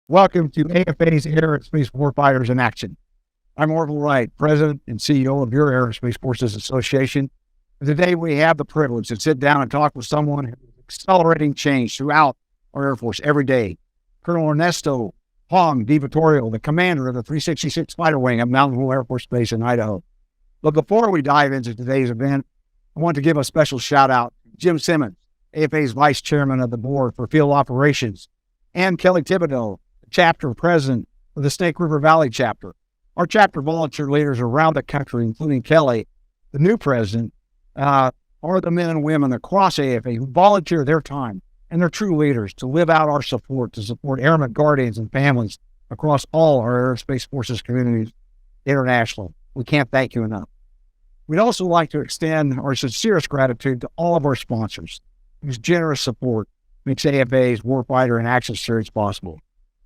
Welcome to AFA's Air and Space Warfighters in Action. I'm Orville Wright, President and CEO of your Air and Space Forces Association. And today we have the privilege to sit down and talk with someone who's accelerating change throughout our Air Force every day. Colonel Ernesto Divittorio, the commander of the 366 Fighter Wing at Mountain Home Air Force Base in Idaho. But before we dive into today's event, I want to give a special shout out to Jim Simmons, AFA's Vice Chairman of the Board for Field Operations, and Kelly Thibodeau, chapter president of the Snake River Valley chapter. Our chapter volunteer leaders around the country, including Kelly, the new president, are the men and women across AFA who volunteer their time and they're true leaders to live out our support, to support airmen, guardians, and families across all our Air and Space Forces communities internationally. We can't thank you enough. We'd also like to extend our sincerest gratitude to all of our sponsors whose generous support makes AFA's Warfighter in Action series possible.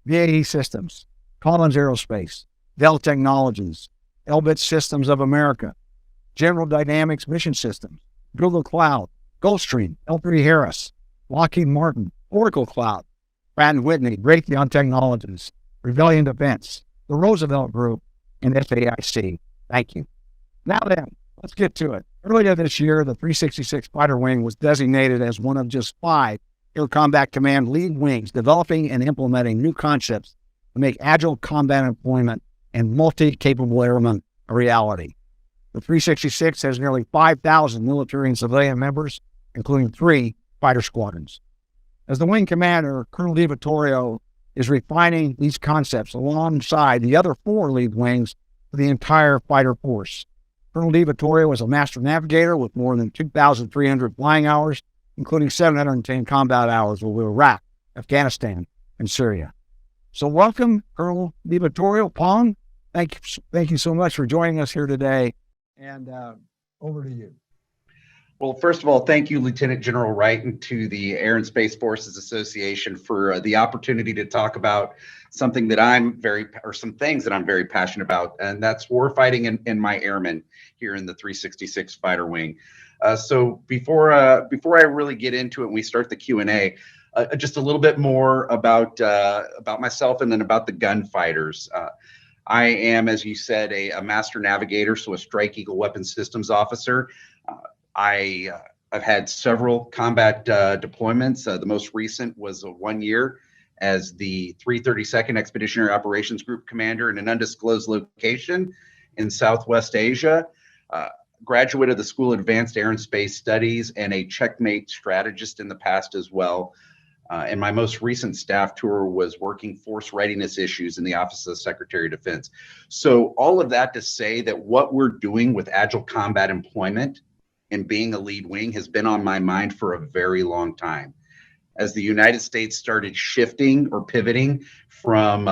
VAE Systems, Collins Aerospace, Dell Technologies, Elbit Systems of America, General Dynamics Mission Systems, Google Cloud, Gulfstream, L3 Harris, Lockheed Martin, Oracle Cloud, Pratt & Whitney, Raytheon Technologies, Rebellion Defense, the Roosevelt Group, and FAIC. Thank you. Now then, let's get to it. Earlier this year, the 366 Fighter Wing was designated as one of just 5 Air Combat Command lead wings developing and implementing new concepts to make agile combat employment and multi-capable airmen a reality. The 366 has nearly 5,000 military and civilian members, including 3 fighter squadrons. As the wing commander, Colonel Divittorio is refining these concepts alongside the other 4 lead wings for the entire fighter force. Colonel Divittorio is a master navigator with more than 2,300 flying hours, including 710 combat hours with Iraq, Afghanistan, and Syria. So welcome, Colonel Divittorio. Pong, thank you so much for joining us here today, and over to you. Well, first of all, thank you, Lieutenant General Wright, and to the Air and Space Forces Association for the opportunity to talk about something that some things that I'm very passionate about, and that's warfighting and my airmen here in the 366 Fighter Wing. So before I really get into it and we start the Q&A, just a little bit more about myself and then about the gunfighters. I am, as you said, a master navigator, so a Strike Eagle Weapons Systems officer. I've had several combat deployments. The most recent was 1 year as the 332nd Expeditionary Operations Group Commander in an undisclosed location in Southwest Asia. Graduate of the School of Advanced Air and Space Studies and a checkmate strategist in the past as well. And my most recent staff tour was working force readiness issues in the Office of the Secretary of Defense. So all of that to say that what we're doing with agile combat employment and being a lead wing has been on my mind for a very long time. As the United States started shifting or pivoting from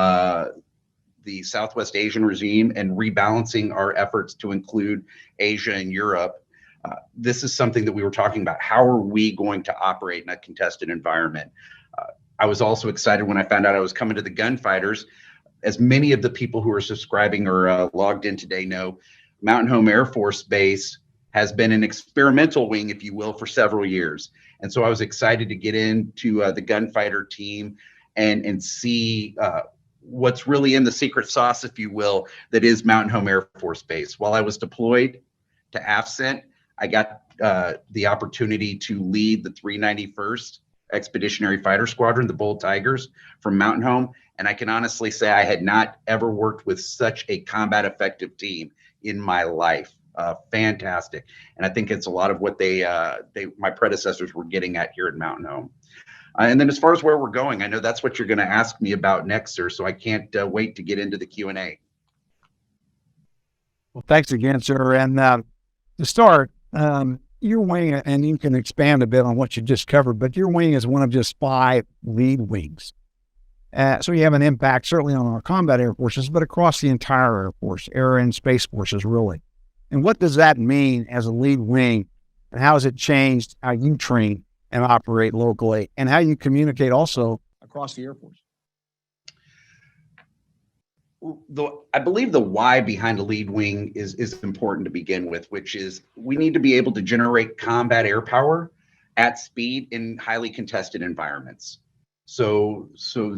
the Southwest Asian regime and rebalancing our efforts to include Asia and Europe, this is something that we were talking about. How are we going to operate in a contested environment? I was also excited when I found out I was coming to the gunfighters. As many of the people who are subscribing or logged in today know, Mountain Home Air Force Base has been an experimental wing, if you will, for several years. And so I was excited to get into the gunfighter team and see what's really in the secret sauce, if you will, that is Mountain Home Air Force Base. While I was deployed to AFCENT, I got the opportunity to lead the 391st Expeditionary Fighter Squadron, the Bull Tigers, from Mountain Home. And I can honestly say I had not ever worked with such a combat effective team in my life. Fantastic. And I think it's a lot of what my predecessors were getting at here at Mountain Home. And then as far as where we're going, I know that's what you're going to ask me about next, sir. So I can't wait to get into the Q&A. Well, thanks again, sir. And to start, your wing, and you can expand a bit on what you just covered, but your wing is one of just 5 lead wings. So you have an impact certainly on our combat air forces, but across the entire Air Force, air and space forces, really. And what does that mean as a lead wing, and how has it changed how you train and operate locally, and how you communicate also across the Air Force? I believe the why behind a lead wing is important to begin with, which is we need to be able to generate combat air power at speed in highly contested environments. So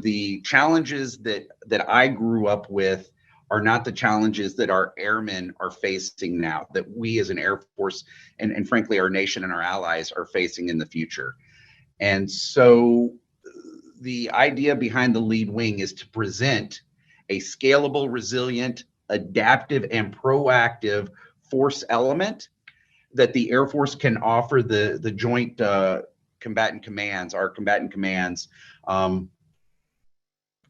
the challenges that I grew up with are not the challenges that our airmen are facing now, that we as an Air Force and frankly our nation and our allies are facing in the future. And so the idea behind the lead wing is to present a scalable, resilient, adaptive, and proactive force element that the Air Force can offer the joint combatant commands, our combatant commands, to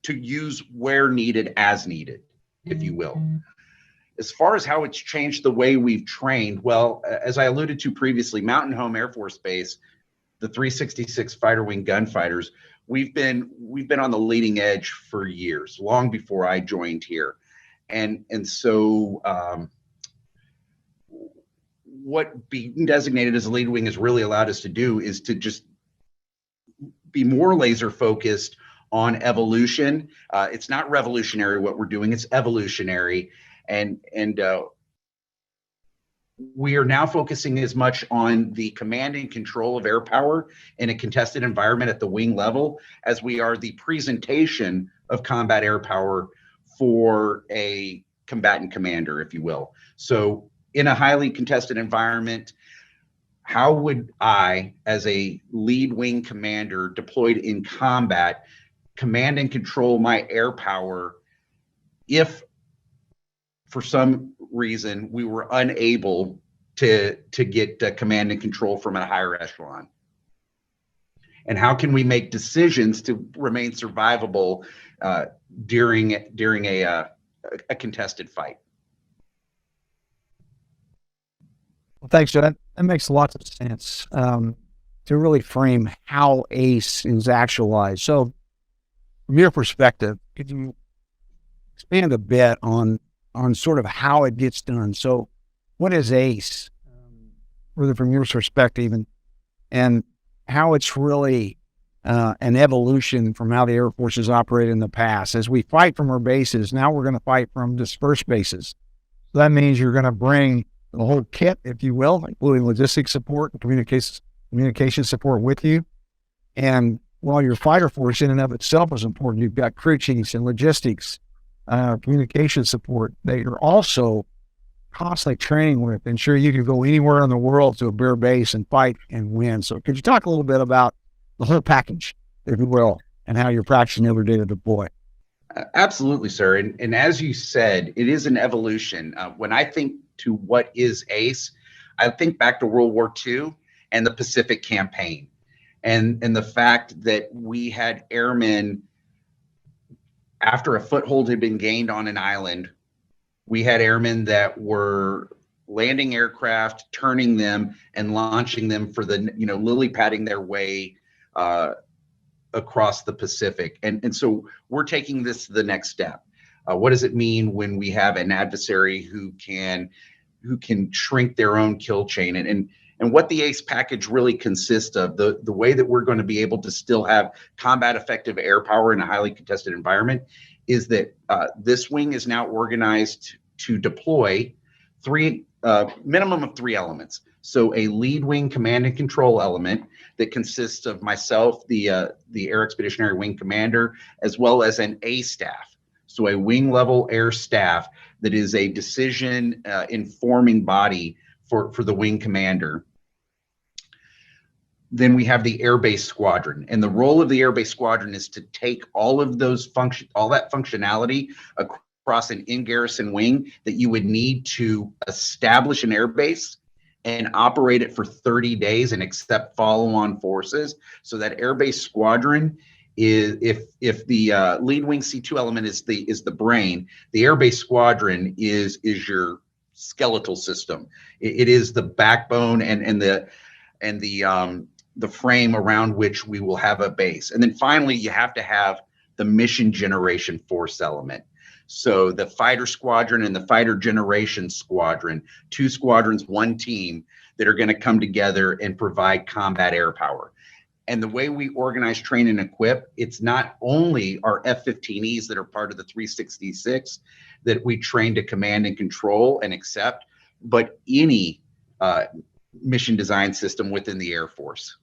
use where needed, as needed, if you will. As far as how it's changed the way we've trained, well, as I alluded to previously, Mountain Home Air Force Base, the 366 Fighter Wing Gunfighters, we've been on the leading edge for years, long before I joined here. And so what being designated as a lead wing has really allowed us to do is to just be more laser focused on evolution. It's not revolutionary what we're doing, it's evolutionary. And we are now focusing as much on the command and control of air power in a contested environment at the wing level as we are the presentation of combat air power for a combatant commander, if you will. So in a highly contested environment, how would I, as a lead wing commander deployed in combat, command and control my air power if for some reason we were unable to get command and control from a higher echelon? And how can we make decisions to remain survivable during a contested fight? Well, thanks, Joe. That makes lots of sense to really frame how ACE is actualized. So, from your perspective, could you expand a bit on sort of how it gets done? So, what is ACE, really from your perspective, and how it's really an evolution from how the Air Force has operated in the past? As we fight from our bases, now we're going to fight from dispersed bases. So that means you're going to bring the whole kit, if you will, including logistics support and communication support with you. And while your fighter force in and of itself is important, you've got crew chiefs and logistics, communication support that you're also constantly training with, ensure you can go anywhere in the world to a bare base and fight and win. So could you talk a little bit about the whole package, if you will, and how you're practicing every day to deploy? Absolutely, sir. And as you said, it is an evolution. When I think to what is ACE, I think back to World War II and the Pacific Campaign, and the fact that we had airmen, after a foothold had been gained on an island, we had airmen that were landing aircraft, turning them, and launching them for the, lily padding their way across the Pacific. And so we're taking this to the next step. What does it mean when we have an adversary who can shrink their own kill chain? And what the ACE package really consists of, the way that we're going to be able to still have combat effective air power in a highly contested environment, is that this wing is now organized to deploy minimum of three elements. So a lead wing command and control element that consists of myself, the Air Expeditionary Wing Commander, as well as an A staff. So a wing level air staff that is a decision informing body for the wing commander. Then we have the airbase squadron, and the role of the airbase squadron is to take all of those all that functionality across an in-garrison wing that you would need to establish an airbase and operate it for 30 days and accept follow-on forces. So that airbase squadron is, if the lead wing C2 element is the brain, the airbase squadron is your skeletal system. It is the backbone and the frame around which we will have a base. And then finally, you have to have the mission generation force element. So the Fighter Squadron and the Fighter Generation Squadron, two squadrons, one team, that are going to come together and provide combat air power. And the way we organize, train, and equip, it's not only our F-15Es that are part of the 366 that we train to command and control and accept, but any mission design system within the Air Force.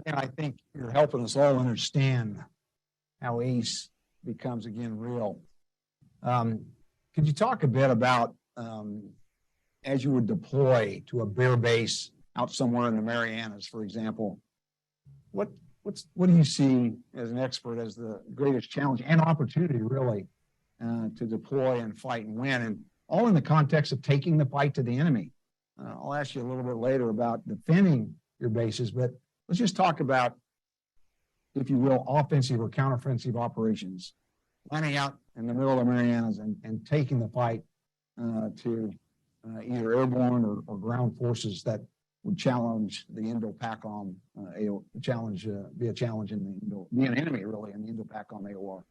And I think you're helping us all understand how ACE becomes again real. Could you talk a bit about as you would deploy to a bear base out somewhere in the Marianas, for example, what do you see as an expert as the greatest challenge and opportunity really to deploy and fight and win, and all in the context of taking the fight to the enemy? I'll ask you a little bit later about defending your bases, but let's just talk about, if you will, offensive or counteroffensive operations, lining out in the middle of the Marianas and taking the fight to either airborne or ground forces that would challenge the Indo-PACOM, be a challenge be an enemy really in the Indo-PACOM AOR.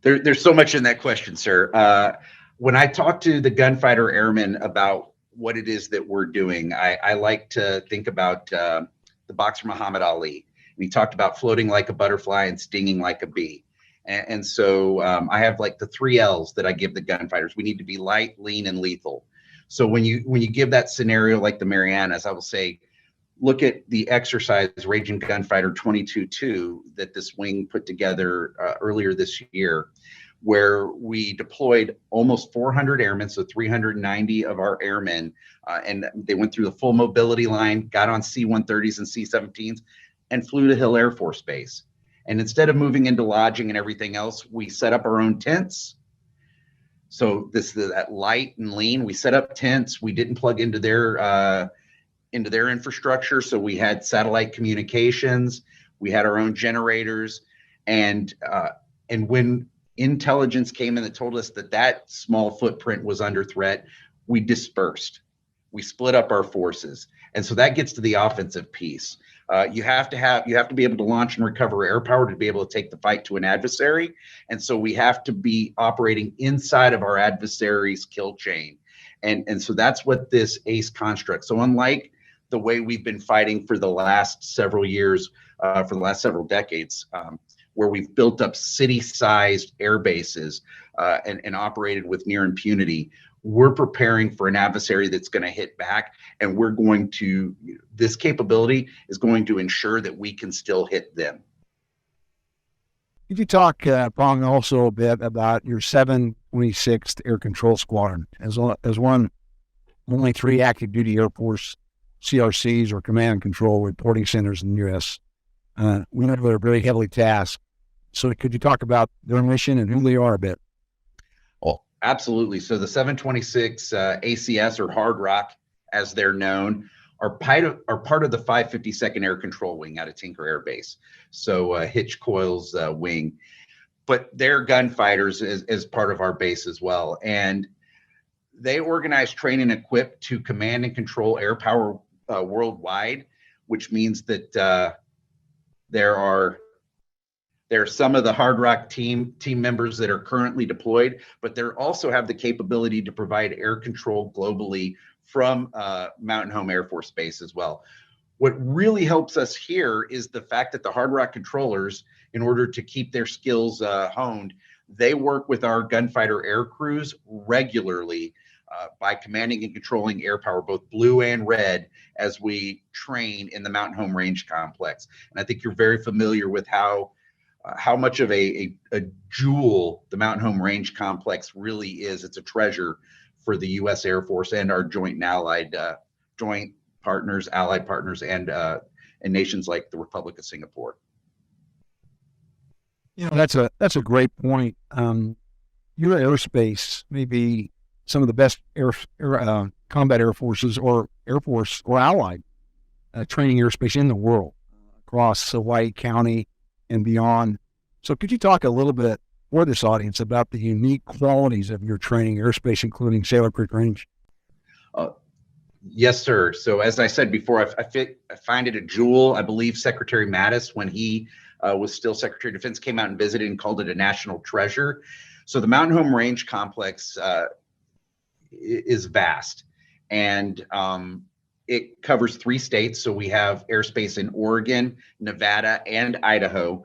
There's so much in that question, sir. When I talk to the gunfighter airmen about what it is that we're doing, I like to think about the boxer Muhammad Ali. And he talked about floating like a butterfly and stinging like a bee. And so I have like the 3 L's that I give the gunfighters. We need to be light, lean, and lethal. So when you give that scenario like the Marianas, I will say, look at the exercise Raging Gunfighter 22-2 that this wing put together earlier this year, where we deployed almost 400 airmen, so 390 of our airmen, and they went through the full mobility line, got on C-130s and C-17s, and flew to Hill Air Force Base. And instead of moving into lodging and everything else, we set up our own tents. So that light and lean, we set up tents. We didn't plug into their infrastructure. So we had satellite communications. We had our own generators. And when intelligence came in that told us that small footprint was under threat, we dispersed. We split up our forces. And so that gets to the offensive piece. You have to be able to launch and recover air power to be able to take the fight to an adversary. And so we have to be operating inside of our adversary's kill chain. And so that's what this ACE construct. So unlike the way we've been fighting for the last several years, for the last several decades, where we've built up city-sized air bases and operated with near impunity, we're preparing for an adversary that's going to hit back, and this capability is going to ensure that we can still hit them. Could you talk, Pong, also a bit about your 726th Air Control Squadron as one only 3 active duty Air Force CRCs or command and control reporting centers in the U.S. We know they're very heavily tasked. So could you talk about their mission and who they are a bit? Absolutely. So the 726 ACS, or Hard Rock, as they're known, are part of the 552nd Air Control Wing out of Tinker Air Base. So Hitch Coil's wing, but they're gunfighters as part of our base as well. And they organize, train, and equip to command and control air power worldwide, which means that there are some of the Hard Rock team members that are currently deployed, but they also have the capability to provide air control globally from Mountain Home Air Force Base as well. What really helps us here is the fact that the Hard Rock controllers, in order to keep their skills honed, they work with our gunfighter air crews regularly by commanding and controlling air power, both blue and red, as we train in the Mountain Home Range Complex. And I think you're very familiar with how much of a jewel the Mountain Home Range Complex really is. It's a treasure for the U.S. Air Force and our joint and allied partners, and nations like the Republic of Singapore. You know, that's a great point. Your airspace may be some of the best combat air forces or Air Force or allied training airspace in the world across Hawaii County and beyond. So could you talk a little bit for this audience about the unique qualities of your training airspace, including Sailor Creek Range? Yes, sir. So as I said before, I find it a jewel. I believe Secretary Mattis, when he was still Secretary of Defense, came out and visited and called it a national treasure. So the Mountain Home Range Complex is vast, and it covers 3 states. So we have airspace in Oregon, Nevada, and Idaho.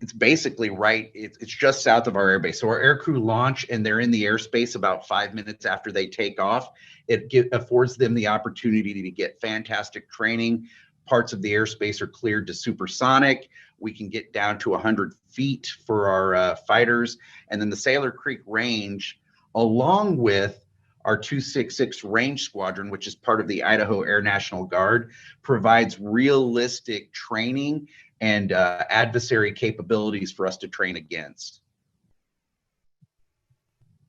it's basically right. It's just south of our airbase. So our aircrew launch and they're in the airspace about 5 minutes after they take off. It affords them the opportunity to get fantastic training. Parts of the airspace are cleared to supersonic. We can get down to 100 feet for our fighters. And then the Sailor Creek Range, along with our 266 Range Squadron, which is part of the Idaho Air National Guard, provides realistic training and adversary capabilities for us to train against.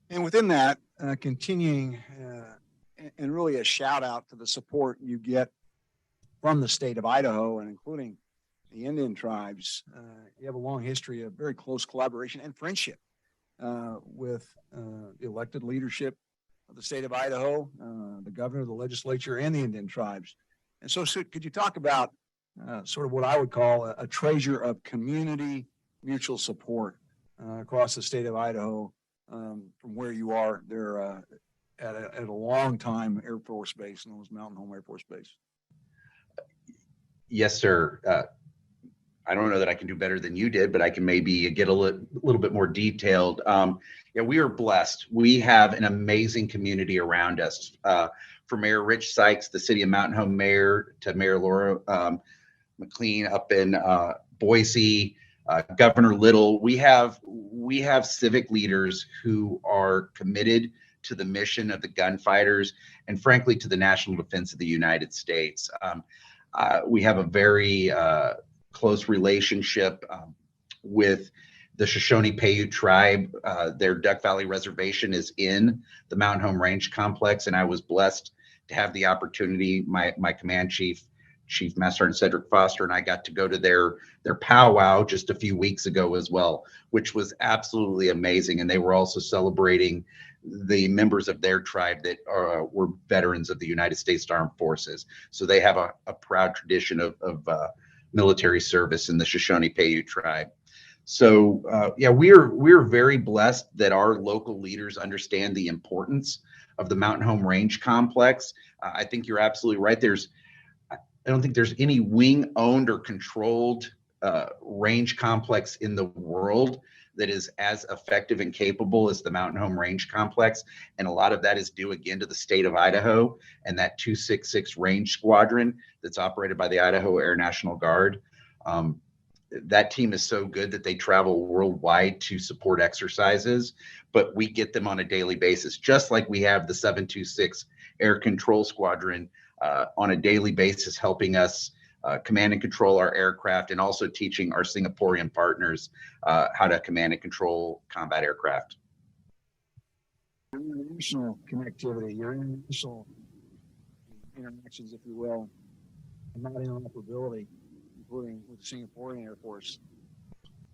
And within that, continuing and really a shout out to the support you get from the state of Idaho and including the Indian tribes. You have a long history of very close collaboration and friendship with the elected leadership of the state of Idaho, the governor, the legislature, and the Indian tribes. And so could you talk about sort of what I would call a treasure of community mutual support across the state of Idaho from where you are there at a long time Air Force Base, known as Mountain Home Air Force Base? Yes, sir. I don't know that I can do better than you did, but I can maybe get a little bit more detailed. Yeah, we are blessed. We have an amazing community around us. From Mayor Rich Sykes, the city of Mountain Home mayor, to Mayor Laura McLean up in Boise, Governor Little. We have civic leaders who are committed to the mission of the gunfighters and frankly to the national defense of the United States. We have a very close relationship with the Shoshone-Paiute tribe. Their Duck Valley Reservation is in the Mountain Home Range Complex, and I was blessed to have the opportunity. My command chief, Chief Master Sergeant Cedric Foster, and I got to go to their powwow just a few weeks ago as well, which was absolutely amazing. And they were also celebrating the members of their tribe that were veterans of the United States Armed Forces. So they have a proud tradition of military service in the Shoshone-Paiute tribe. So yeah, we're very blessed that our local leaders understand the importance of the Mountain Home Range Complex. I think you're absolutely right. I don't think there's any wing owned or controlled range complex in the world that is as effective and capable as the Mountain Home Range Complex. And a lot of that is due again to the state of Idaho and that 266 Range Squadron that's operated by the Idaho Air National Guard. That team is so good that they travel worldwide to support exercises, but we get them on a daily basis, just like we have the 726 Air Control Squadron on a daily basis, helping us command and control our aircraft and also teaching our Singaporean partners how to command and control combat aircraft. Your international connectivity, your international interactions, if you will, and not interoperability, including with the Singaporean Air Force.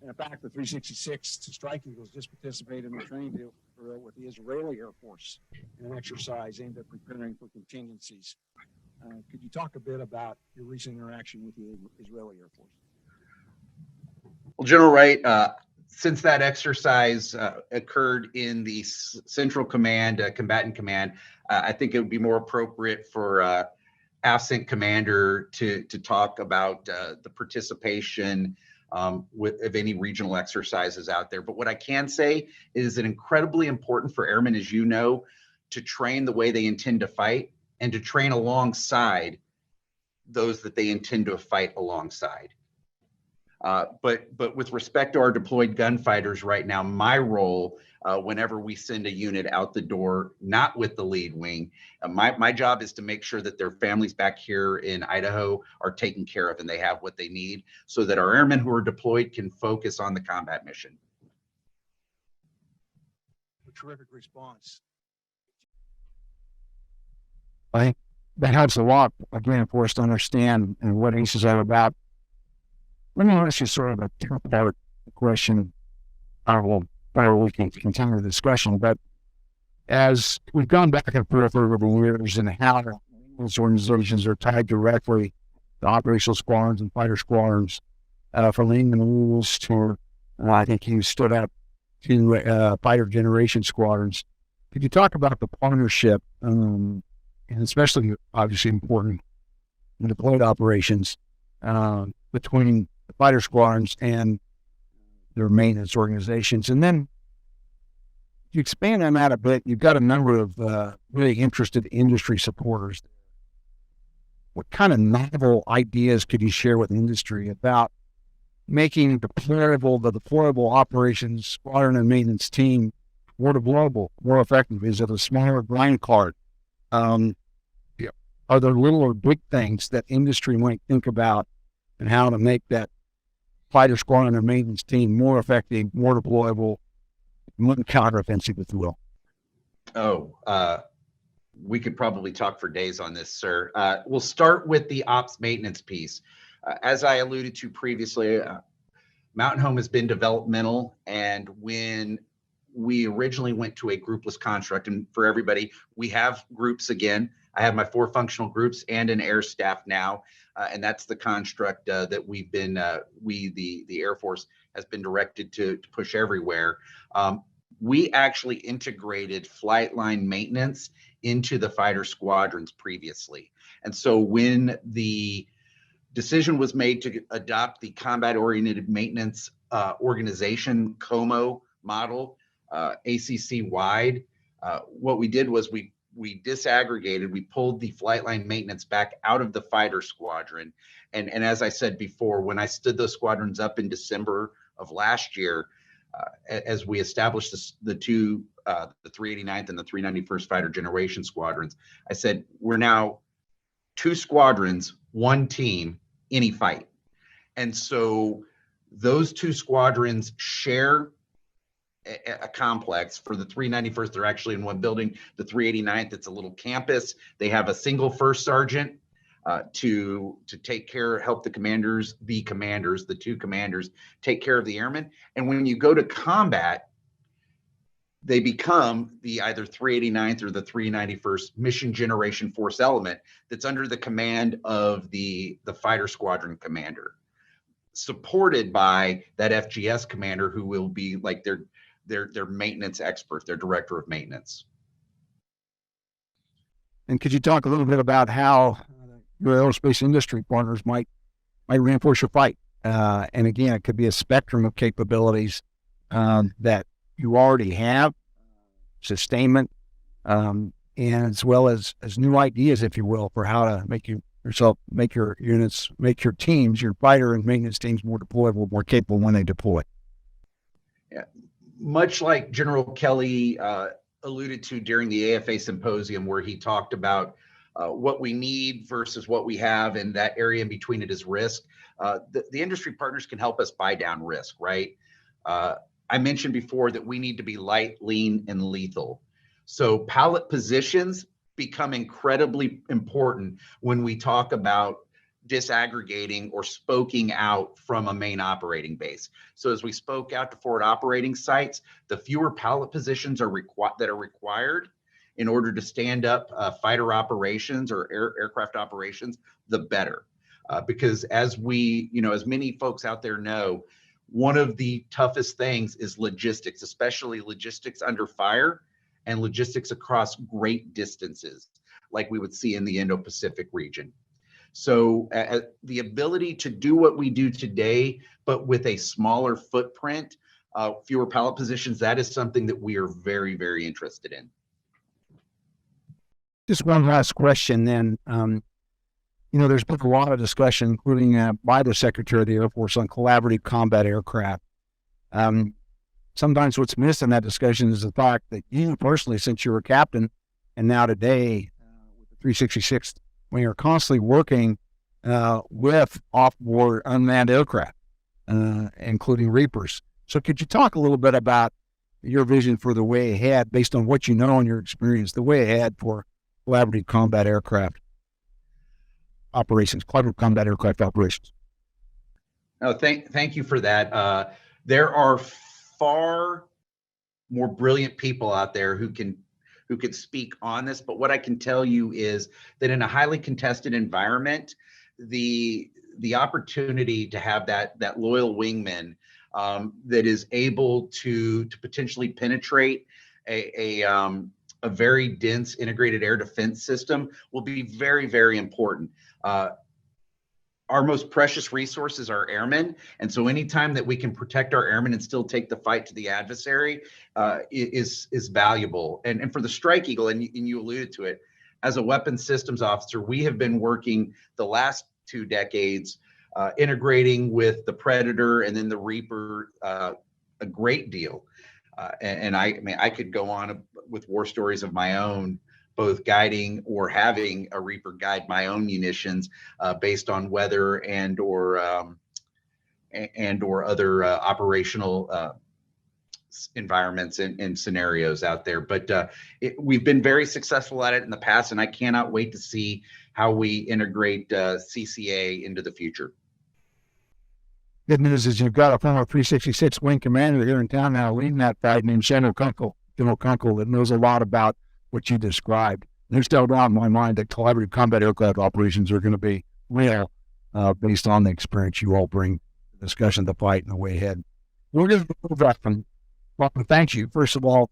And in fact, the 366 Strike Eagles just participated in the training deal with the Israeli Air Force in an exercise aimed at preparing for contingencies. Could you talk a bit about your recent interaction with the Israeli Air Force? Well, General Wright, since that exercise occurred in the Central Command, Combatant Command, I think it would be more appropriate for absent commander to talk about the participation of any regional exercises out there. But what I can say is it incredibly important for airmen, as you know, to train the way they intend to fight and to train alongside those that they intend to fight alongside. But with respect to our deployed gunfighters right now, my role, whenever we send a unit out the door, not with the lead wing, my job is to make sure that their families back here in Idaho are taken care of and they have what they need so that our airmen who are deployed can focus on the combat mission. A terrific response. I think that helps a lot, again, for us to understand what ACEs are about. Let me ask you sort of a two-part question. We can continue the discussion, but as we've gone back and forth over the years and how these organizations are tied directly to operational squadrons and fighter squadrons, from England rules to, I think you stood up to fighter generation squadrons. Could you talk about the partnership, and especially obviously important in deployed operations, between the fighter squadrons and their maintenance organizations. And then you expand on that a bit. You've got a number of really interested industry supporters. What kind of novel ideas could you share with industry about making the deployable operations squadron and maintenance team more deployable, more effective? Is it a smaller grind card? Are there little or big things that industry might think about and how to make that fighter squadron and maintenance team more effective, more deployable, more counteroffensive, if you will? We could probably talk for days on this, sir. We'll start with the ops maintenance piece. As I alluded to previously, Mountain Home has been developmental, and when we originally went to a groupless construct, and for everybody, we have groups again. I have my 4 functional groups and an air staff now, and that's the construct that we've been, the Air Force has been directed to push everywhere. We actually integrated flight line maintenance into the fighter squadrons previously. And so when the decision was made to adopt the combat-oriented maintenance organization COMO model, ACC-wide, what we did was we disaggregated, we pulled the flight line maintenance back out of the fighter squadron. And as I said before, when I stood those squadrons up in December of last year, as we established the 389th and the 391st Fighter Generation squadrons, I said, we're now 2 squadrons, 1 team, any fight. And so those 2 squadrons share a complex. For the 391st, they're actually in one building. The 389th, it's a little campus. They have a single first sergeant to take care, help the commanders, the 2 commanders, take care of the airmen. And when you go to combat, they become the either 389th or the 391st Mission Generation Force element that's under the command of the fighter squadron commander, supported by that FGS commander, who will be like their maintenance expert, their director of maintenance. And could you talk a little bit about how your aerospace industry partners might reinforce your fight? And again, it could be a spectrum of capabilities that you already have, sustainment, and as well as new ideas, if you will, for how to make your units, make your teams, your fighter and maintenance teams more deployable, more capable when they deploy. Yeah. Much like General Kelly alluded to during the AFA symposium, where he talked about what we need versus what we have, and that area in between it is risk. The industry partners can help us buy down risk, right? I mentioned before that we need to be light, lean, and lethal. So pallet positions become incredibly important when we talk about disaggregating or spoking out from a main operating base. So as we spoke out to forward operating sites, the fewer pallet positions that are required in order to stand up fighter operations or aircraft operations, the better. Because as many folks out there know, one of the toughest things is logistics, especially logistics under fire and logistics across great distances, like we would see in the Indo-Pacific region. So the ability to do what we do today, but with a smaller footprint, fewer pallet positions, that is something that we are very, very interested in. Just one last question then. There's been a lot of discussion, including by the Secretary of the Air Force, on collaborative combat aircraft. Sometimes what's missed in that discussion is the fact that you personally, since you were a captain, and now today with the 366th, when you're constantly working with off-board unmanned aircraft, including Reapers. So could you talk a little bit about your vision for the way ahead, based on what you know and your experience, the way ahead for collaborative combat aircraft operations, collaborative combat aircraft operations? No, thank you for that. There are far more brilliant people out there who can speak on this, but what I can tell you is that in a highly contested environment, the opportunity to have that loyal wingman that is able to potentially penetrate a very dense integrated air defense system will be very, very important. our most precious resource is our airmen. And so anytime that we can protect our airmen and still take the fight to the adversary is valuable. And for the Strike Eagle, and you alluded to it, as a weapons systems officer, we have been working the last 2 decades integrating with the Predator and then the Reaper a great deal. And I mean, I could go on with war stories of my own, both guiding or having a Reaper guide my own munitions based on weather and or other operational environments and scenarios out there. But we've been very successful at it in the past, and I cannot wait to see how we integrate CCA into the future. Good news is you've got a former 366 wing commander here in town now leading that fight named General Kunkel, that knows a lot about what you described. There's no doubt in my mind that collaborative combat aircraft operations are going to be real based on the experience you all bring to the discussion, the fight, and the way ahead. We're going to move back from, well, thank you, first of all,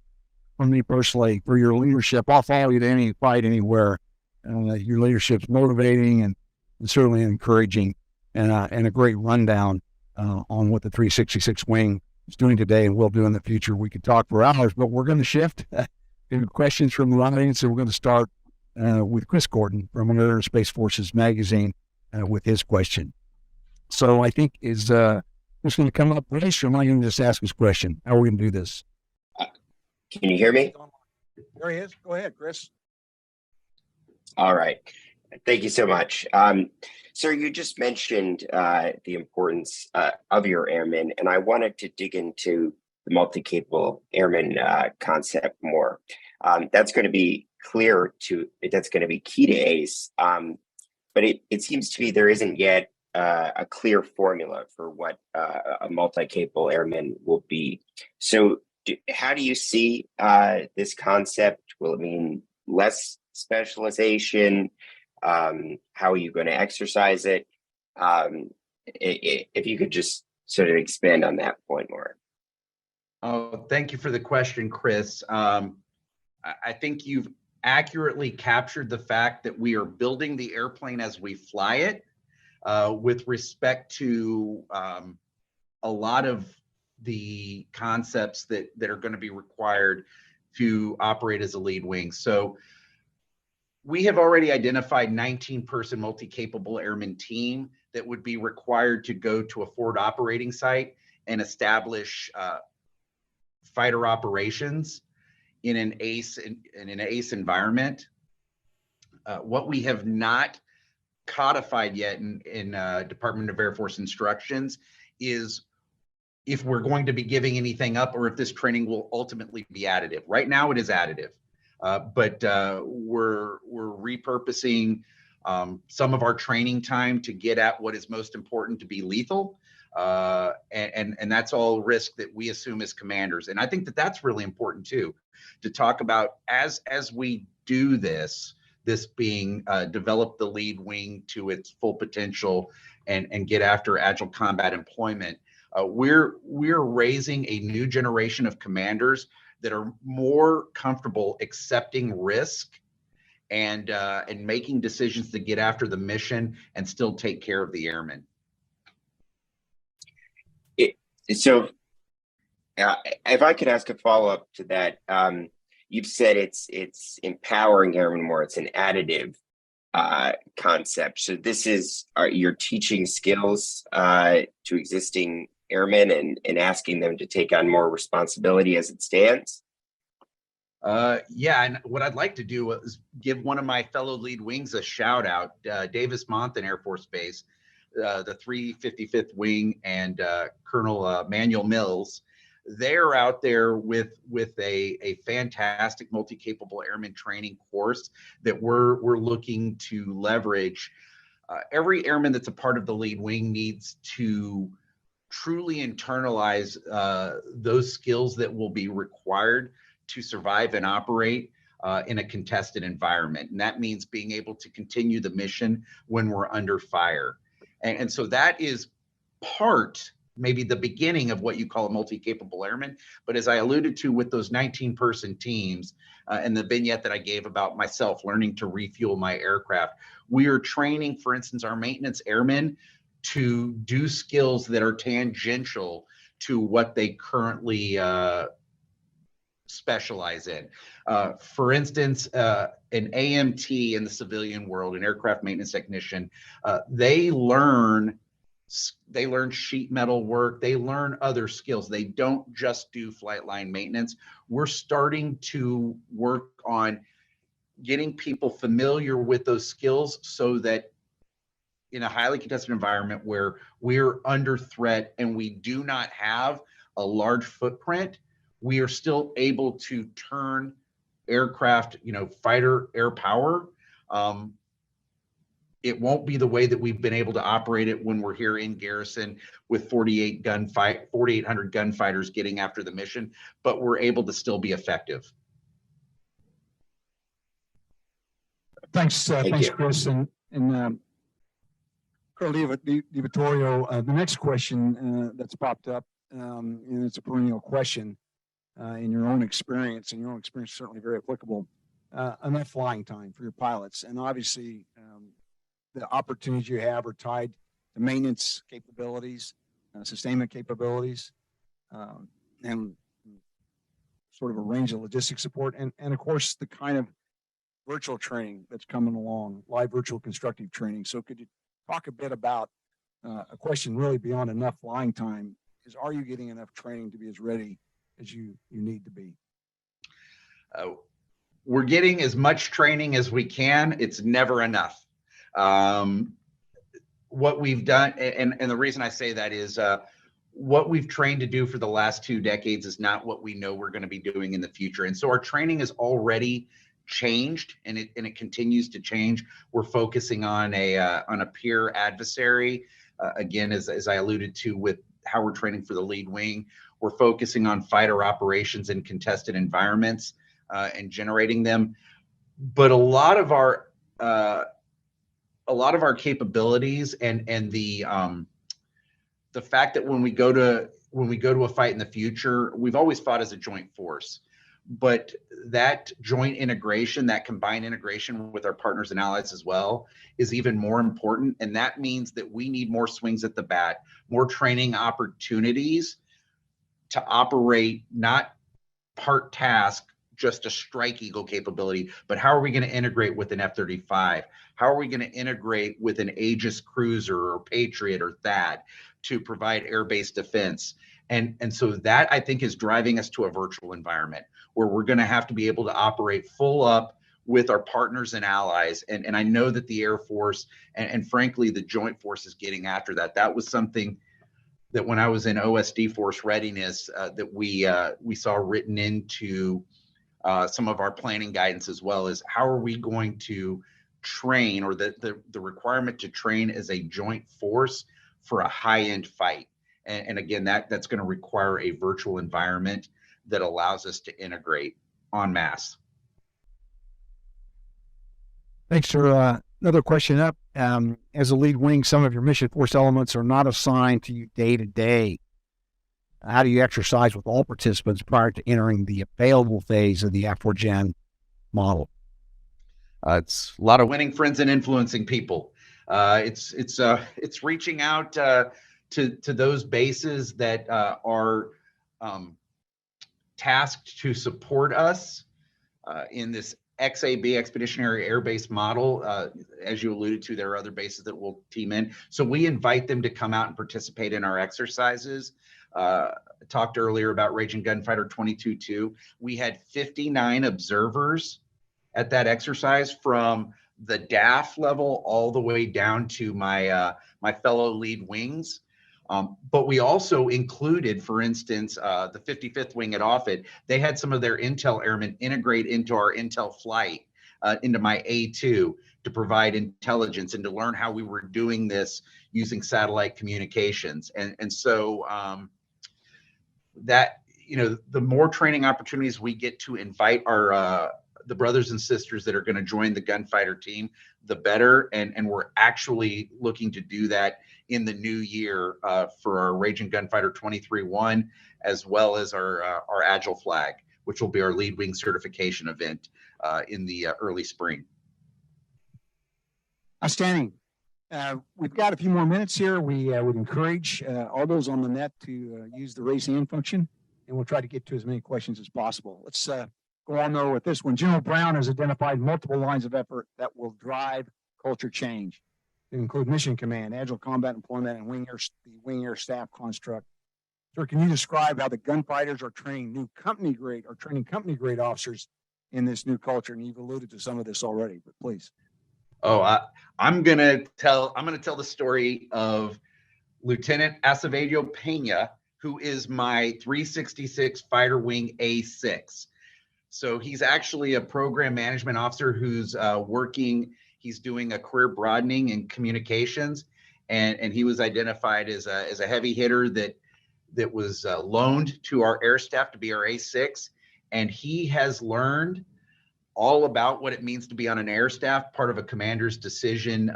from me personally, for your leadership. I'll follow you to any fight, anywhere. Your leadership's motivating and certainly encouraging, and a great rundown on what the 366 wing is doing today and will do in the future. We could talk for hours, but we're going to shift to questions from the audience. So we're going to start with Chris Gordon from Air Space Forces magazine with his question. So I think is just going to come up. Chris, or am I going to just ask his question? How are we going to do this? Can you hear me? There he is. Go ahead, Chris. All right. Thank you so much. Sir, you just mentioned the importance of your airmen, and I wanted to dig into the multi-capable airman concept more. That's going to be that's going to be key to ACE. But it seems to me there isn't yet a clear formula for what a multi-capable airman will be. So how do you see this concept? Will it mean less specialization? How are you going to exercise it? If you could just sort of expand on that point more. Oh, thank you for the question, Chris. I think you've accurately captured the fact that we are building the airplane as we fly it with respect to a lot of the concepts that are going to be required to operate as a lead wing. So we have already identified 19-person multi-capable airman team that would be required to go to a forward operating site and establish fighter operations in an ACE environment. What we have not codified yet in Department of Air Force instructions is if we're going to be giving anything up or if this training will ultimately be additive. Right now it is additive. But we're repurposing some of our training time to get at what is most important to be lethal. And that's all risk that we assume as commanders. And I think that that's really important too, to talk about as we do this being develop the lead wing to its full potential and get after agile combat employment. We're raising a new generation of commanders that are more comfortable accepting risk and making decisions to get after the mission and still take care of the airmen. So if I could ask a follow-up to that, you've said it's empowering airmen more, it's an additive concept. So this is, you're teaching skills to existing airmen and asking them to take on more responsibility as it stands? Yeah, and what I'd like to do is give one of my fellow lead wings a shout out, Davis Monthan Air Force Base, the 355th Wing and Colonel Manuel Mills. They're out there with a fantastic multi-capable airman training course that we're looking to leverage. Every airman that's a part of the lead wing needs to truly internalize those skills that will be required to survive and operate in a contested environment. And that means being able to continue the mission when we're under fire. And so that is part maybe the beginning of what you call a multi-capable airman. But as I alluded to with those 19-person teams and the vignette that I gave about myself learning to refuel my aircraft, we are training, for instance, our maintenance airmen to do skills that are tangential to what they currently specialize in. For instance, an AMT in the civilian world, an aircraft maintenance technician, they learn sheet metal work, they learn other skills. They don't just do flight line maintenance. We're starting to work on getting people familiar with those skills so that in a highly contested environment where we're under threat and we do not have a large footprint, we are still able to turn aircraft, fighter air power. It won't be the way that we've been able to operate it when we're here in garrison with 4,800 gunfighters getting after the mission, but we're able to still be effective. Thanks, Thank you. Chris. And Colonel Divittorio, the next question that's popped up, and it's a perennial question in your own experience, and your own experience is certainly very applicable, enough flying time for your pilots. And obviously, the opportunities you have are tied to maintenance capabilities, sustainment capabilities, and sort of a range of logistics support, and of course, the kind of virtual training that's coming along, live virtual constructive training. So could you talk a bit about a question really beyond enough flying time is, are you getting enough training to be as ready as you need to be? We're getting as much training as we can. It's never enough. What we've done, and the reason I say that is what we've trained to do for the last 2 decades is not what we know we're going to be doing in the future. And so our training is already changed, and it continues to change. We're focusing on a peer adversary. Again, as I alluded to with how we're training for the lead wing, we're focusing on fighter operations in contested environments and generating them. But a lot of our capabilities and the fact that when we go to a fight in the future, we've always fought as a joint force. But that joint integration, that combined integration with our partners and allies as well, is even more important. And that means that we need more swings at the bat, more training opportunities to operate not part task, just a strike eagle capability, but how are we going to integrate with an F-35? How are we going to integrate with an Aegis cruiser or Patriot or THAAD to provide air-based defense? And so that, I think, is driving us to a virtual environment where we're going to have to be able to operate full up with our partners and allies. And I know that the Air Force and frankly, the Joint Force is getting after that. That was something that when I was in OSD Force Readiness that we saw written into some of our planning guidance, as well as how are we going to train, or the requirement to train as a joint force for a high-end fight. And again, that's going to require a virtual environment that allows us to integrate en masse. Thanks, sir. Another question up. As a lead wing, some of your mission force elements are not assigned to you day to day. How do you exercise with all participants prior to entering the available phase of the F4Gen model? It's a lot of winning friends and influencing people. It's reaching out to those bases that are tasked to support us in this XAB, Expeditionary Air Base model. As you alluded to, there are other bases that will team in. So we invite them to come out and participate in our exercises. I talked earlier about Raging Gunfighter 22-2. We had 59 observers at that exercise, from the DAF level all the way down to my fellow lead wings. But we also included, for instance, the 55th Wing at Offutt. They had some of their intel airmen integrate into our intel flight, into my A2, to provide intelligence and to learn how we were doing this using satellite communications. And so that, the more training opportunities we get to invite our the brothers and sisters that are going to join the gunfighter team, the better. And we're actually looking to do that in the new year for our Raging Gunfighter 23-1, as well as our Agile flag, which will be our lead wing certification event in the early spring. Outstanding. We've got a few more minutes here. We would encourage all those on the net to use the raise hand function, and we'll try to get to as many questions as possible. Let's go on though with this one. General Brown has identified multiple lines of effort that will drive culture change. They include mission command, agile combat employment, and the wing air staff construct. Sir, can you describe how the gunfighters are training company grade officers in this new culture? And you've alluded to some of this already, but please. Oh, I'm gonna tell the story of Lieutenant Acevedo Pena, who is my 366 Fighter Wing A6. So he's actually a program management officer who's he's doing a career broadening in communications, and he was identified as a heavy hitter that was loaned to our air staff to be our A6, and he has learned all about what it means to be on an air staff, part of a commander's decision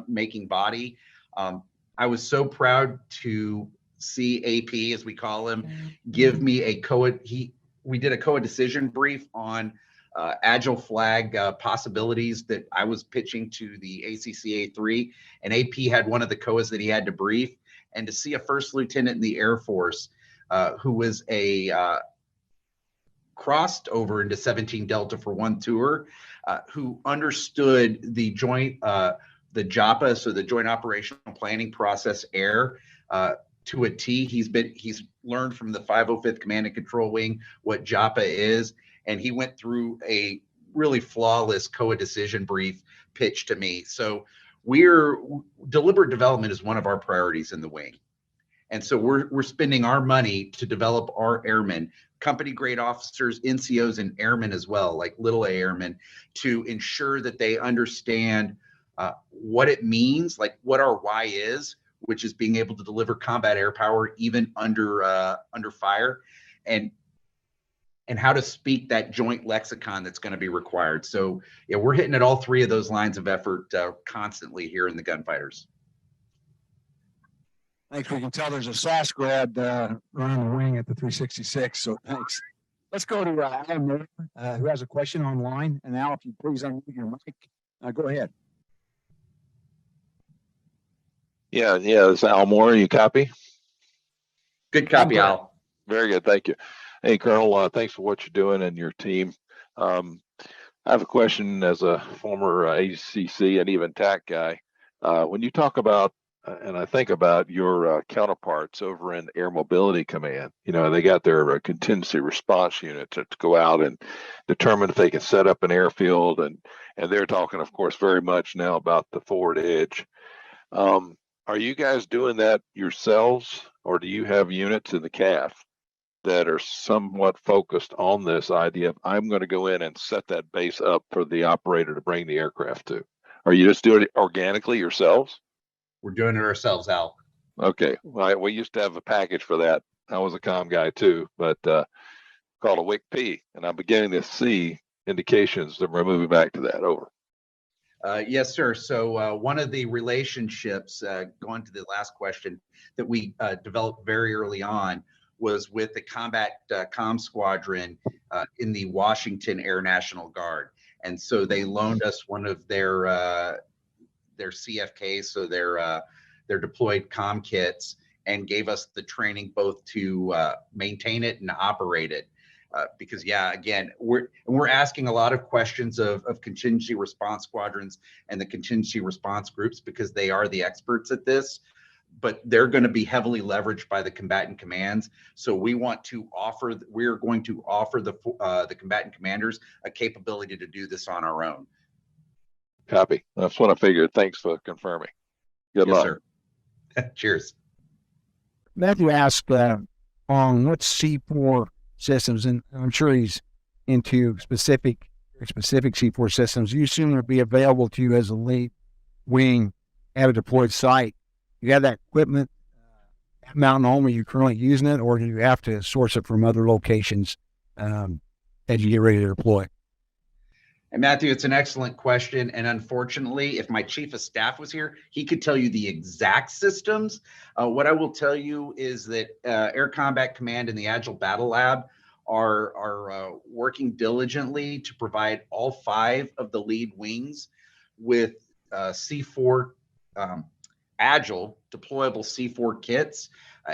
making body. I was so proud to see AP, as we call him, give me we did a COA decision brief on Agile flag possibilities that I was pitching to the ACCA3, and AP had one of the COAs that he had to brief. And to see a first lieutenant in the Air Force who was crossed over into 17 Delta for one tour, who understood the joint, the JOPA, so the Joint Operational Planning Process Air, to a T. He's learned from the 505th Command and Control Wing what JOPA is, and he went through a really flawless COA decision brief pitch to me. So deliberate development is one of our priorities in the wing. And so we're spending our money to develop our airmen, company grade officers, NCOs, and airmen as well, like little A airmen, to ensure that they understand what it means, like what our why is, which is being able to deliver combat air power even under fire, and how to speak that joint lexicon that's going to be required. So yeah, we're hitting at all three of those lines of effort constantly here in the Gunfighters. Thanks. We can tell there's a SAS grad running the wing at the 366. So thanks. Let's go to Al, who has a question online. And Al, if you please unmute your mic, go ahead. Yeah, this is Al Moore. You copy? Good copy, Al. Very good, thank you. Hey, Colonel, thanks for what you're doing and your team. I have a question as a former ACC and even TAC guy. When you talk about, and I think about your counterparts over in Air Mobility Command, they got their contingency response unit to go out and determine if they can set up an airfield, and they're talking, of course, very much now about the forward edge. Are you guys doing that yourselves, or do you have units in the CAF that are somewhat focused on this idea of I'm going to go in and set that base up for the operator to bring the aircraft to? Are you just doing it organically yourselves? We're doing it ourselves, Al. Okay. Well, we used to have a package for that. I was a comm guy too, but called a WIC-P, and I'm beginning to see indications that we're moving back to that. Over. Yes, sir. So one of the relationships, going to the last question, that we developed very early on was with the combat comm squadron in the Washington Air National Guard. And so they loaned us one of their CFKs, so their deployed comm kits, and gave us the training both to maintain it and operate it. Because again, we're asking a lot of questions of contingency response squadrons and the contingency response groups, because they are the experts at this, but they're going to be heavily leveraged by the combatant commands. So we're going to offer the combatant commanders a capability to do this on our own. Copy. That's what I figured. Thanks for confirming. Good luck. Sir. Cheers. Matthew asked on what C4 systems, and I'm sure he's into specific C4 systems, you assume will be available to you as a lead wing at a deployed site. You have that equipment at Mountain Home. Are you currently using it, or do you have to source it from other locations as you get ready to deploy? And Matthew, it's an excellent question. And unfortunately, if my chief of staff was here, he could tell you the exact systems. What I will tell you is that Air Combat Command and the Agile Battle Lab are working diligently to provide all 5 of the lead wings with C4 Agile deployable C4 kits.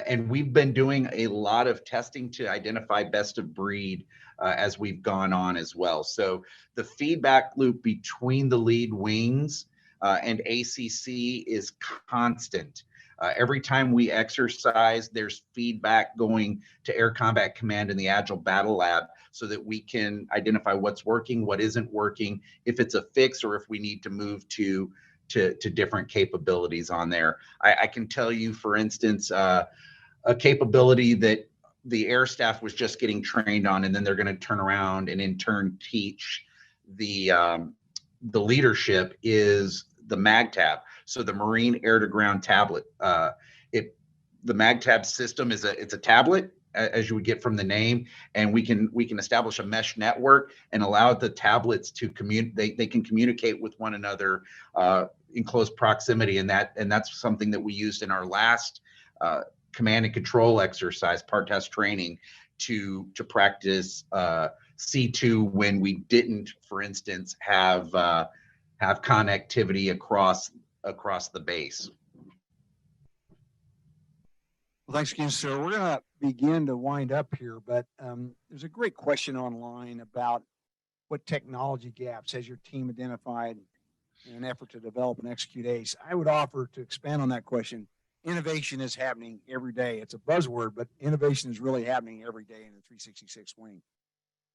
And we've been doing a lot of testing to identify best of breed as we've gone on as well. So the feedback loop between the lead wings and ACC is constant. Every time we exercise, there's feedback going to Air Combat Command and the Agile Battle Lab so that we can identify what's working, what isn't working, if it's a fix, or if we need to move to different capabilities on there. I can tell you, for instance, a capability that the air staff was just getting trained on, and then they're going to turn around and in turn teach the leadership, is the MAGTAB. So the Marine Air to Ground Tablet. The MAGTAB system it's a tablet, as you would get from the name, and we can establish a mesh network and allow the tablets to communicate. They can communicate with one another in close proximity, and that's something that we used in our last command and control exercise, part test training, to practice C2 when we didn't, for instance, have connectivity across the base. Well, thanks again, sir. We're going to begin to wind up here, but there's a great question online about what technology gaps has your team identified in an effort to develop and execute ACE. I would offer to expand on that question. Innovation is happening every day. It's a buzzword, but innovation is really happening every day in the 366 wing.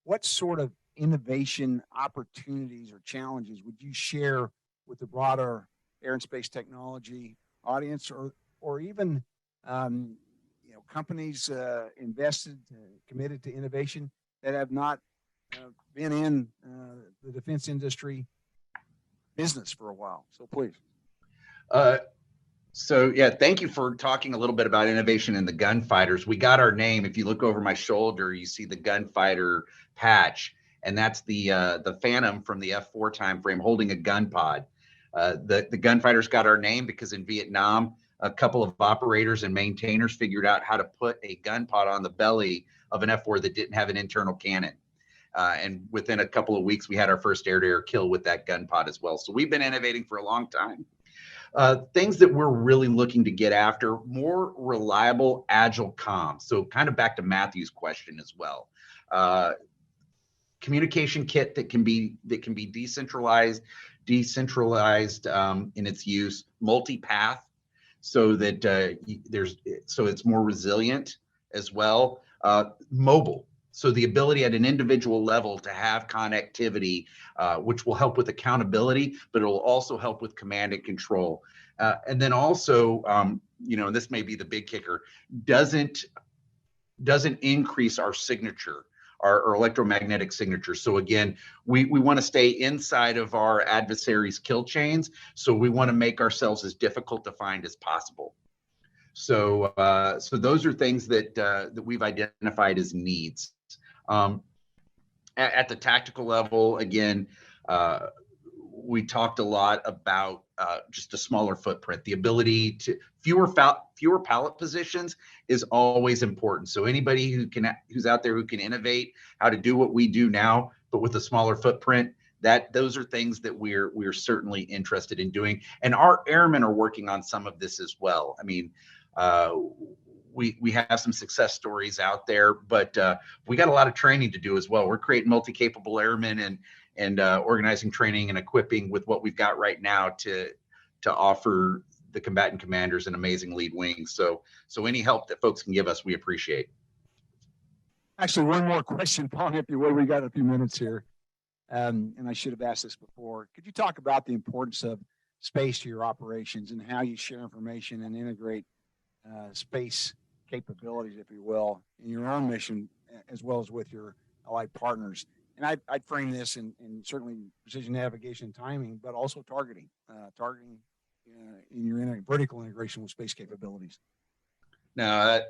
What sort of innovation opportunities or challenges would you share with the broader air and space technology audience, or even companies invested, committed to innovation that have not been in the defense industry business for a while? So please. So yeah, thank you for talking a little bit about innovation in the gunfighters. We got our name. If you look over my shoulder, you see the gunfighter patch, and that's the Phantom from the F4 timeframe holding a gun pod. The gunfighters got our name because in Vietnam, a couple of operators and maintainers figured out how to put a gun pod on the belly of an F4 that didn't have an internal cannon. And within a couple of weeks, we had our first air-to-air kill with that gun pod as well. So we've been innovating for a long time. Things that we're really looking to get after: more reliable, agile comms. So kind of back to Matthew's question as well. Communication kit that can be decentralized in its use, multi-path, so that it's more resilient as well. Mobile. So the ability at an individual level to have connectivity, which will help with accountability, but it will also help with command and control. And then also, and this may be the big kicker, doesn't increase our signature, our electromagnetic signature. So again, we want to stay inside of our adversaries' kill chains. So we want to make ourselves as difficult to find as possible. So those are things that we've identified as needs. At the tactical level, again, we talked a lot about just a smaller footprint. The ability to fewer pallet positions is always important. So anybody who's out there who can innovate how to do what we do now, but with a smaller footprint, those are things that we're certainly interested in doing. And our airmen are working on some of this as well. I mean, we have some success stories out there, but we got a lot of training to do as well. We're creating multi-capable airmen and organizing training and equipping with what we've got right now to offer the combatant commanders an amazing lead wing. So any help that folks can give us, we appreciate. Actually, one more question, Paul, if you will. We got a few minutes here. And I should have asked this before. Could you talk about the importance of space to your operations and how you share information and integrate space capabilities, if you will, in your own mission, as well as with your allied partners? And I'd frame this in certainly precision navigation and timing, but also targeting in your vertical integration with space capabilities. Now,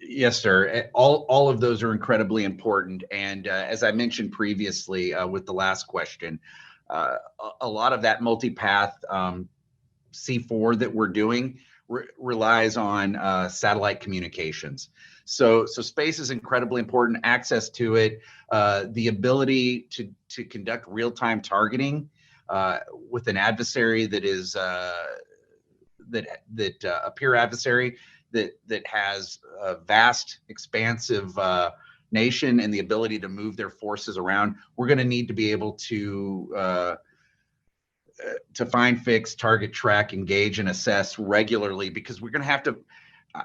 Yes, sir. All of those are incredibly important. And as I mentioned previously with the last question, a lot of that multipath C4 that we're doing relies on satellite communications. So space is incredibly important. Access to it, the ability to conduct real-time targeting with an adversary that is a peer adversary that has a vast, expansive nation and the ability to move their forces around. We're going to need to be able to find, fix, target, track, engage, and assess regularly, because we're going to have to.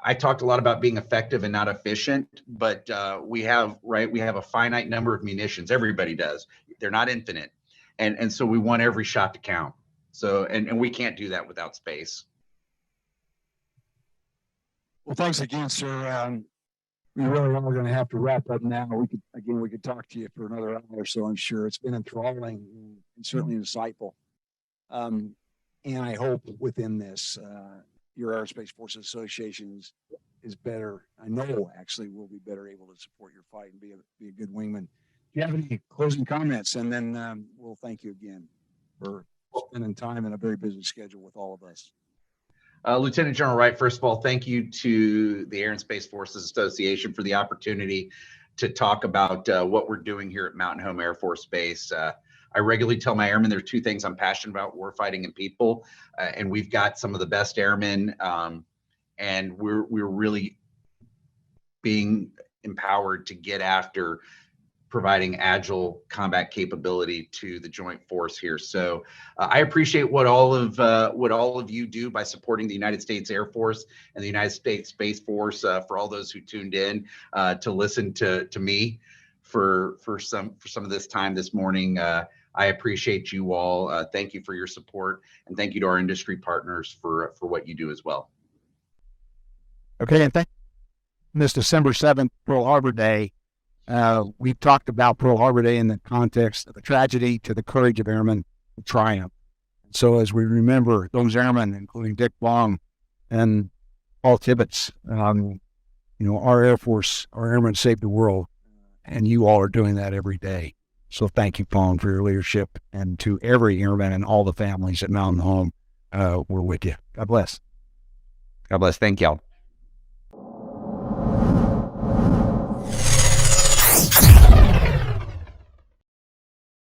I talked a lot about being effective and not efficient, but we have a finite number of munitions. Everybody does. They're not infinite, and so we want every shot to count. So and we can't do that without space. Well, thanks again, sir. We really are going to have to wrap up now. We could talk to you for another hour or so. I'm sure it's been enthralling and certainly insightful. And I hope within this, your Aerospace Forces Association is better. I know actually will be better able to support your fight and be a good wingman. Do you have any closing comments? And then we'll thank you again for spending time in a very busy schedule with all of us. Lieutenant General Wright, first of all, thank you to the Air and Space Forces Association for the opportunity to talk about what we're doing here at Mountain Home Air Force Base. I regularly tell my airmen there are two things I'm passionate about: warfighting and people. And we've got some of the best airmen, and we're really being empowered to get after providing agile combat capability to the joint force here. So I appreciate what all of you do by supporting the United States Air Force and the United States Space Force. For all those who tuned in to listen to me for some of this time this morning, I appreciate you all. Thank you for your support, and thank you to our industry partners for what you do as well. Okay, and this December 7th, Pearl Harbor Day. We've talked about Pearl Harbor Day in the context of the tragedy to the courage of airmen to triumph. So as we remember those airmen, including Dick Long and Paul Tibbets, our Air Force, our airmen saved the world, and you all are doing that every day. So thank you, Paul, for your leadership, and to every airman and all the families at Mountain Home, we're with you. God bless. God bless. Thank y'all.